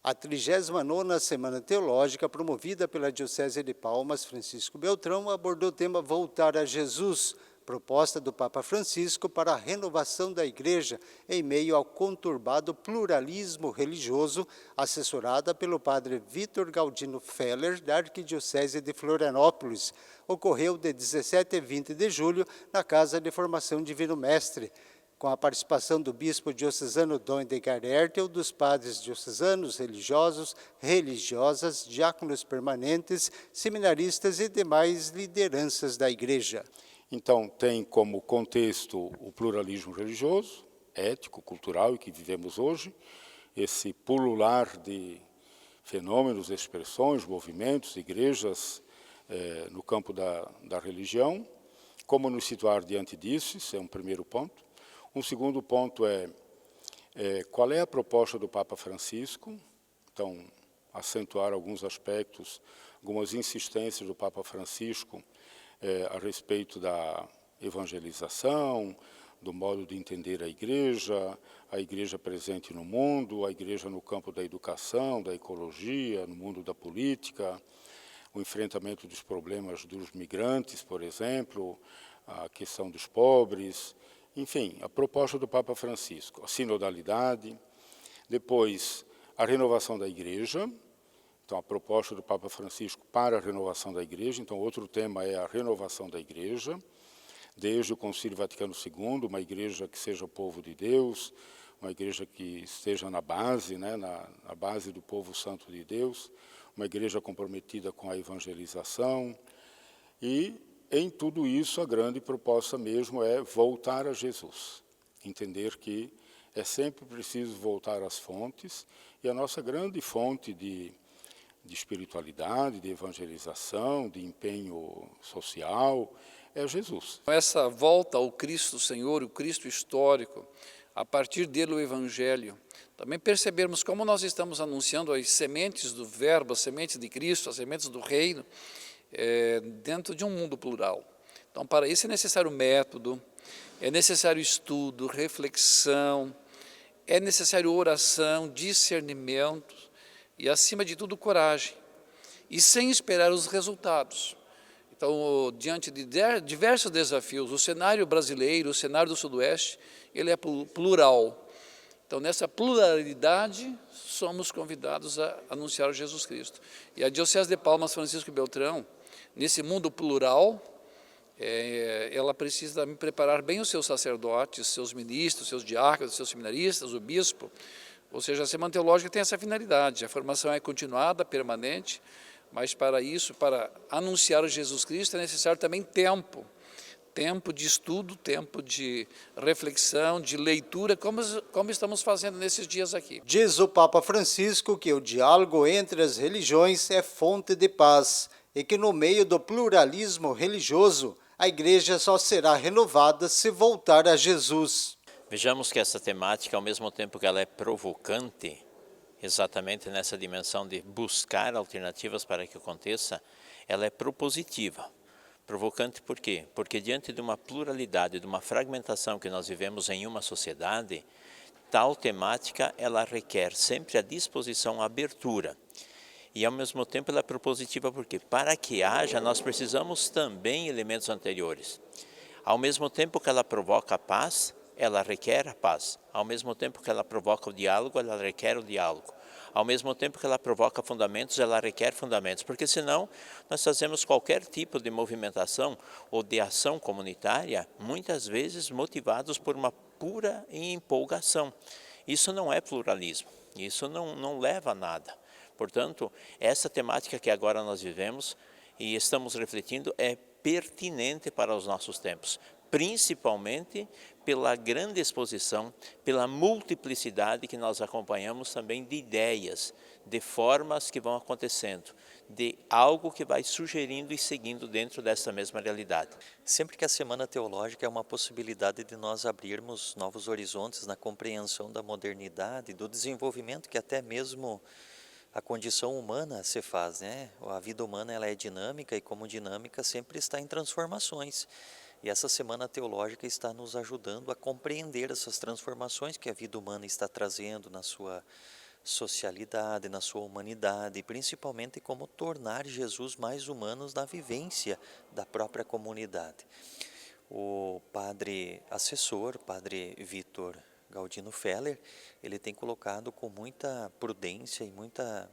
A 39ª Semana Teológica, promovida pela Diocese de Palmas, Francisco Beltrão, abordou o tema Voltar a Jesus, proposta do Papa Francisco para a renovação da Igreja em meio ao conturbado pluralismo religioso, assessorada pelo padre Vitor Galdino Feller, da Arquidiocese de Florianópolis. Ocorreu de 17 a 20 de julho na Casa de Formação Divino Mestre, com a participação do bispo diocesano Dom Edgar Ertel, dos padres diocesanos, religiosos, religiosas, diáconos permanentes, seminaristas e demais lideranças da Igreja. Então, tem como contexto o pluralismo religioso, ético, cultural, que vivemos hoje, esse pulular de fenômenos, expressões, movimentos, igrejas no campo da religião. Como nos situar diante disso? Isso é um primeiro ponto. Um segundo ponto é qual é a proposta do Papa Francisco. Então, acentuar alguns aspectos, algumas insistências do Papa Francisco a respeito da evangelização, do modo de entender a igreja presente no mundo, a igreja no campo da educação, da ecologia, no mundo da política, o enfrentamento dos problemas dos migrantes, por exemplo, a questão dos pobres, enfim, a proposta do Papa Francisco, a sinodalidade, depois a renovação da igreja. Então, a proposta do Papa Francisco para a renovação da Igreja. Então, outro tema é a renovação da Igreja, desde o Concílio Vaticano II, uma igreja que seja o povo de Deus, uma igreja que esteja na base, na base do povo santo de Deus, uma igreja comprometida com a evangelização. E, em tudo isso, a grande proposta mesmo é voltar a Jesus, entender que é sempre preciso voltar às fontes, e a nossa grande fonte de espiritualidade, de evangelização, de empenho social, é Jesus. Essa volta ao Cristo Senhor, o Cristo histórico, a partir dele o Evangelho, também percebermos como nós estamos anunciando as sementes do Verbo, as sementes de Cristo, as sementes do Reino, dentro de um mundo plural. Então, para isso é necessário método, é necessário estudo, reflexão, é necessário oração, discernimento, e, acima de tudo, coragem, e sem esperar os resultados. Então, diante de diversos desafios, o cenário brasileiro, o cenário do Sudoeste, ele é plural. Então, nessa pluralidade, somos convidados a anunciar Jesus Cristo. E a Diocese de Palmas, Francisco Beltrão, nesse mundo plural, ela precisa também preparar bem os seus sacerdotes, seus ministros, seus diáconos, seus seminaristas, o bispo. Ou seja, a Semana Teológica tem essa finalidade, a formação é continuada, permanente, mas para isso, para anunciar o Jesus Cristo, é necessário também tempo de estudo, tempo de reflexão, de leitura, como estamos fazendo nesses dias aqui. Diz o Papa Francisco que o diálogo entre as religiões é fonte de paz e que no meio do pluralismo religioso, a Igreja só será renovada se voltar a Jesus. Vejamos que essa temática, ao mesmo tempo que ela é provocante, exatamente nessa dimensão de buscar alternativas para que aconteça, ela é propositiva. Provocante por quê? Porque diante de uma pluralidade, de uma fragmentação que nós vivemos em uma sociedade, tal temática ela requer sempre a disposição, a abertura. E ao mesmo tempo ela é propositiva porque para que haja nós precisamos também elementos anteriores. Ao mesmo tempo que ela provoca a paz, ela requer a paz. Ao mesmo tempo que ela provoca o diálogo, ela requer o diálogo. Ao mesmo tempo que ela provoca fundamentos, ela requer fundamentos. Porque senão nós fazemos qualquer tipo de movimentação ou de ação comunitária, muitas vezes motivados por uma pura empolgação. Isso não é pluralismo, isso não leva a nada. Portanto, essa temática que agora nós vivemos e estamos refletindo é pertinente para os nossos tempos, principalmente pela grande exposição, pela multiplicidade que nós acompanhamos também de ideias, de formas que vão acontecendo, de algo que vai sugerindo e seguindo dentro dessa mesma realidade. Sempre que a Semana Teológica é uma possibilidade de nós abrirmos novos horizontes na compreensão da modernidade, do desenvolvimento que até mesmo a condição humana se faz, né? A vida humana ela é dinâmica e como dinâmica sempre está em transformações. E essa Semana Teológica está nos ajudando a compreender essas transformações que a vida humana está trazendo na sua socialidade, na sua humanidade, e principalmente como tornar Jesus mais humano na vivência da própria comunidade. O padre assessor, padre Vitor Galdino Feller, ele tem colocado com muita prudência e muita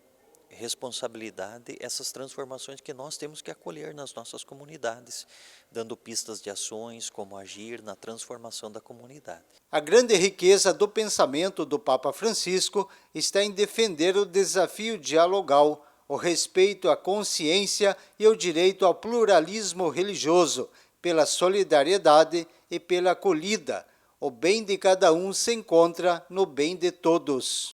responsabilidade essas transformações que nós temos que acolher nas nossas comunidades, dando pistas de ações, como agir na transformação da comunidade. A grande riqueza do pensamento do Papa Francisco está em defender o desafio dialogal, o respeito à consciência e o direito ao pluralismo religioso, pela solidariedade e pela acolhida. O bem de cada um se encontra no bem de todos.